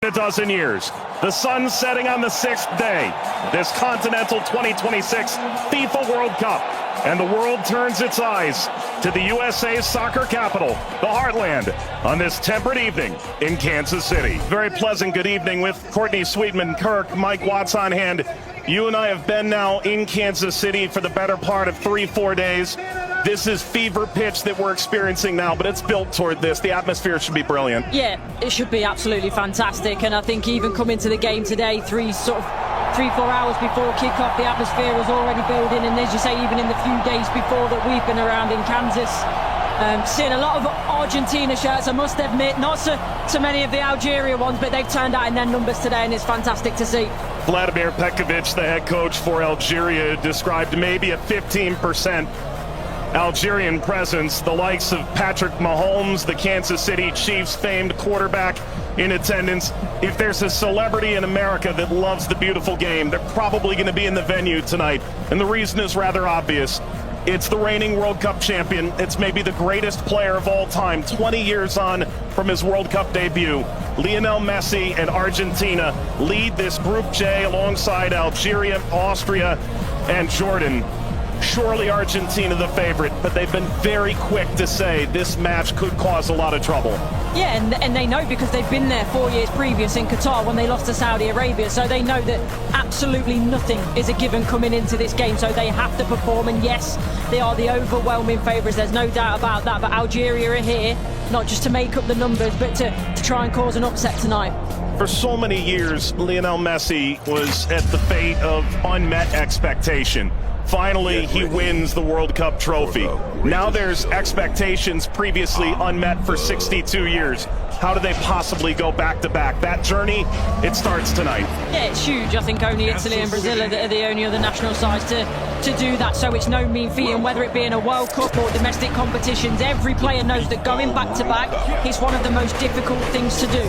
a dozen years. The sun setting on the 6th day. This Continental 2026 FIFA World Cup. And the world turns its eyes to the USA's soccer capital, the Heartland, on this temperate evening in Kansas City. Very pleasant good evening with Courtney Sweetman-Kirk, Mike Watts on hand. You and I have been now in Kansas City for the better part of 3-4 days. This is fever pitch that we're experiencing now, but it's built toward this. The atmosphere should be brilliant. Yeah, it should be absolutely fantastic. And I think even coming to the game today, 3-4 hours before kickoff, the atmosphere was already building. And as you say, even in the few days before that we've been around in Kansas, seeing a lot of Argentina shirts, I must admit, not so many of the Algeria ones, but they've turned out in their numbers today, and it's fantastic to see. Vladimir Petkovic, the head coach for Algeria, described maybe a 15% Algerian presence. The likes of Patrick Mahomes, the Kansas City Chiefs famed quarterback, in attendance. If there's a celebrity in America that loves the beautiful game, they're probably going to be in the venue tonight. And the reason is rather obvious. It's the reigning World Cup champion. It's maybe the greatest player of all time, 20 years on from his World Cup debut. Lionel Messi and Argentina lead this Group J alongside Algeria, Austria, and Jordan. Surely Argentina the favorite, but they've been very quick to say this match could cause a lot of trouble. Yeah, and they know because they've been there 4 years previous in Qatar when they lost to Saudi Arabia, so they know that absolutely nothing is a given coming into this game, so they have to perform. And yes, they are the overwhelming favourites, there's no doubt about that, but Algeria are here not just to make up the numbers, but to try and cause an upset tonight. For so many years, Lionel Messi was at the fate of unmet expectation. Finally, he wins the World Cup trophy. Now there's expectations previously unmet for 62 years. How do they possibly go back-to-back? That journey, it starts tonight. Yeah, it's huge. I think only Italy and Brazil are the only other national sides to do that, so it's no mean feat. And whether it be in a World Cup or domestic competitions, every player knows that going back-to-back is one of the most difficult things to do.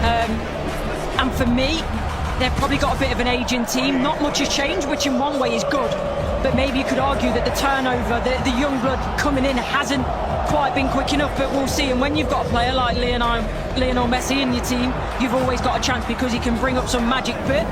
And for me, they've probably got a bit of an aging team. Not much has changed, which in one way is good. But maybe you could argue that the turnover, the young blood coming in hasn't quite been quick enough, but we'll see. And when you've got a player like Lionel Messi in your team, you've always got a chance because he can bring up some magic. But,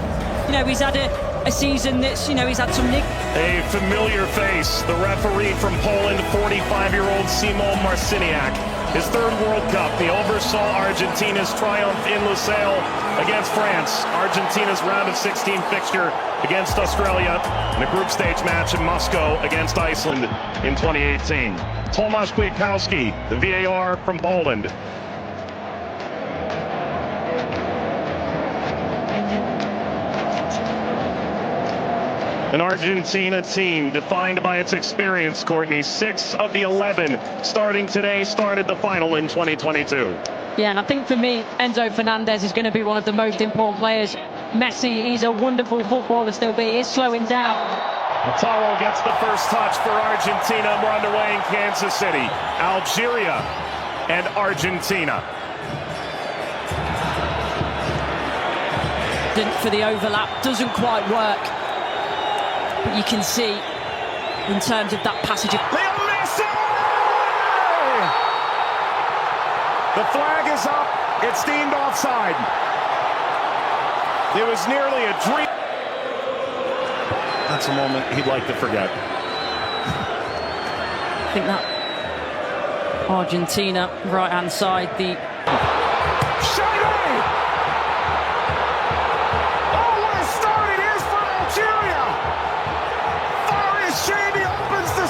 you know, he's had a season that's, you know, he's had some nick. A familiar face, the referee from Poland, 45-year-old Simon Marciniak. His third World Cup, he oversaw Argentina's triumph in Lusail against France. Argentina's round of 16 fixture against Australia, and a group stage match in Moscow against Iceland in 2018. Tomasz Kwiatkowski, the VAR from Poland. An Argentina team defined by its experience, Courtney. 6 of the 11 starting today started the final in 2022. Yeah, and I think for me, Enzo Fernandez is going to be one of the most important players. Messi, he's a wonderful footballer still, but he is slowing down. Lautaro gets the first touch for Argentina. We're underway in Kansas City. Algeria and Argentina. For the overlap, doesn't quite work. But you can see, in terms of that passage of... Lionel Messi! The flag is up. It's deemed offside. It was nearly a dream. That's a moment he'd like to forget. I think that Argentina, right-hand side, the...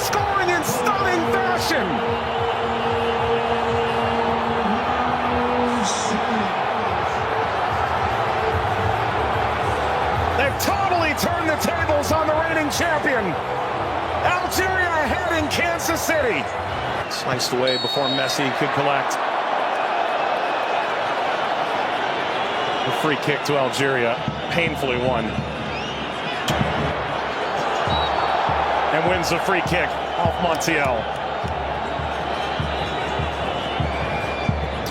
Scoring in stunning fashion. They've totally turned the tables on the reigning champion. Algeria ahead in Kansas City. Sliced away before Messi could collect. The free kick to Algeria, painfully won. And wins the free kick off Montiel.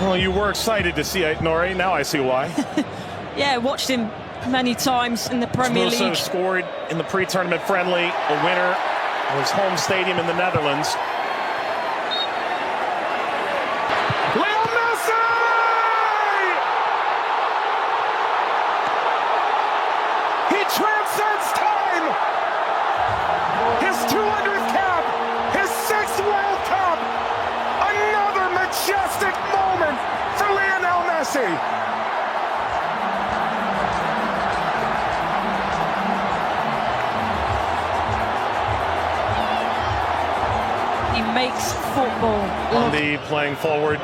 Well, you were excited to see it, Nori. Now I see why. Yeah, watched him many times in the Premier League. Also scored in the pre-tournament friendly, the winner of his home stadium in the Netherlands. Lionel Messi! transcends time. His 200th cap, his 6th World Cup. Another majestic moment for Lionel Messi. He makes football look. Andy playing forward.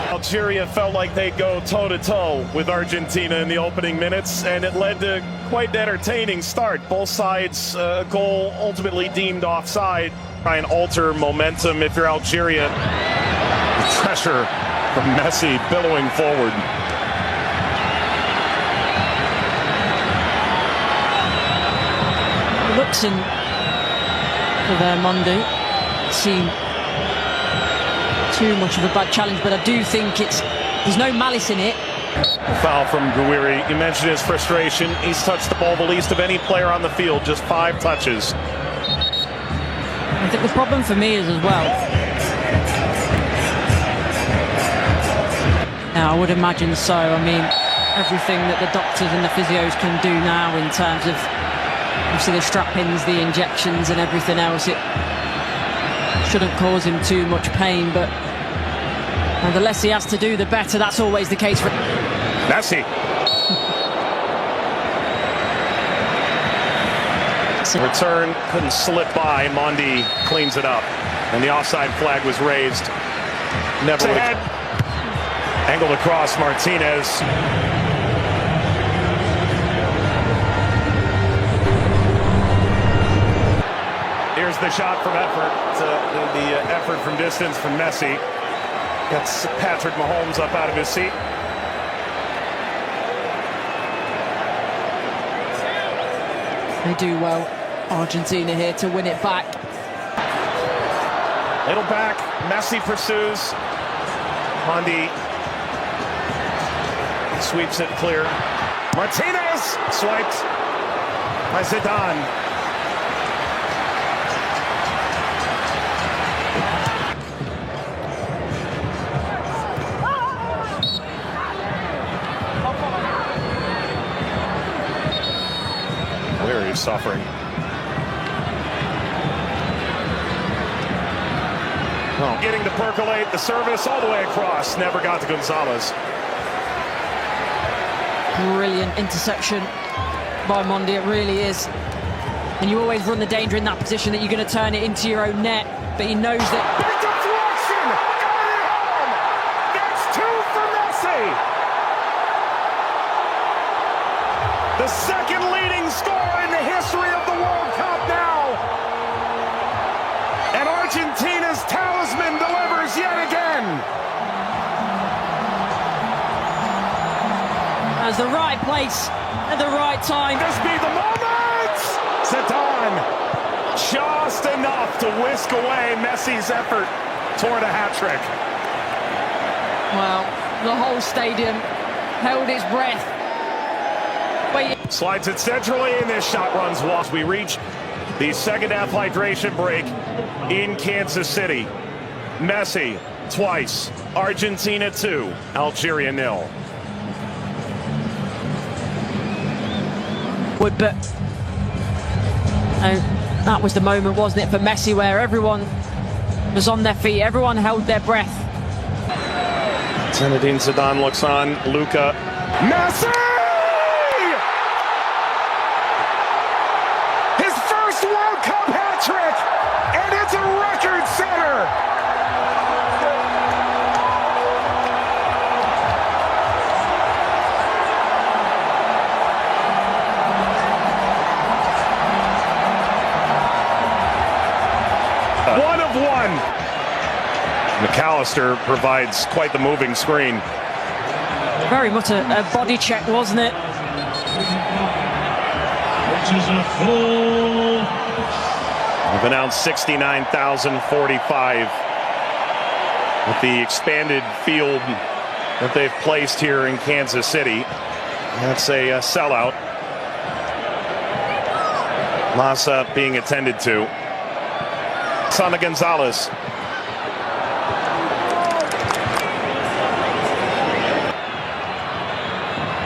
Algeria felt like they'd go toe-to-toe with Argentina in the opening minutes, and it led to quite an entertaining start. Both sides, a goal ultimately deemed offside. Try and alter momentum if you're Algeria. Pressure from Messi billowing forward. Looks in for their Monday. Seem too much of a bad challenge, but I do think there's no malice in it. A foul from Gouiri. You mentioned his frustration. He's touched the ball the least of any player on the field, just 5 touches. I think the problem for me is as well. Now, I would imagine so. I mean, everything that the doctors and the physios can do now in terms of obviously the strap-ins, the injections and everything else, it shouldn't cause him too much pain, but the less he has to do, the better. That's always the case for Messi. Return couldn't slip by. Mondi cleans it up, and the offside flag was raised. Never ahead. Angled across Martinez. Here's the shot from effort. The effort from distance from Messi. Gets Patrick Mahomes up out of his seat. They do well, Argentina here, to win it back. Little back, Messi pursues. Mondi sweeps it clear. Martinez swiped by Zidane. We're suffering. Well, getting to percolate the service all the way across. Never got to Gonzalez. Brilliant interception by Mondi, it really is. And you always run the danger in that position that you're going to turn it into your own net, but he knows that. Big deflection! Got it home! That's 2 for Messi! The second leading scorer in the history of the World Cup now! And Argentina's talisman delivers yet again! As the right place at the right time. This be the moment! Zidane, just enough to whisk away Messi's effort toward a hat-trick. Well, the whole stadium held its breath. Slides it centrally, and this shot runs wide. We reach the second half hydration break in Kansas City. Messi twice, Argentina 2, Algeria 0. But that was the moment, wasn't it, for Messi, where everyone was on their feet, everyone held their breath. Zinedine Zidane looks on. Luka. Messi! His first World Cup hat-trick, and it's a record setter! One of one. McAllister provides quite the moving screen. Very much a body check, wasn't it? We've announced 69,045 with the expanded field that they've placed here in Kansas City. That's a sellout. Massa being attended to. Sana Gonzalez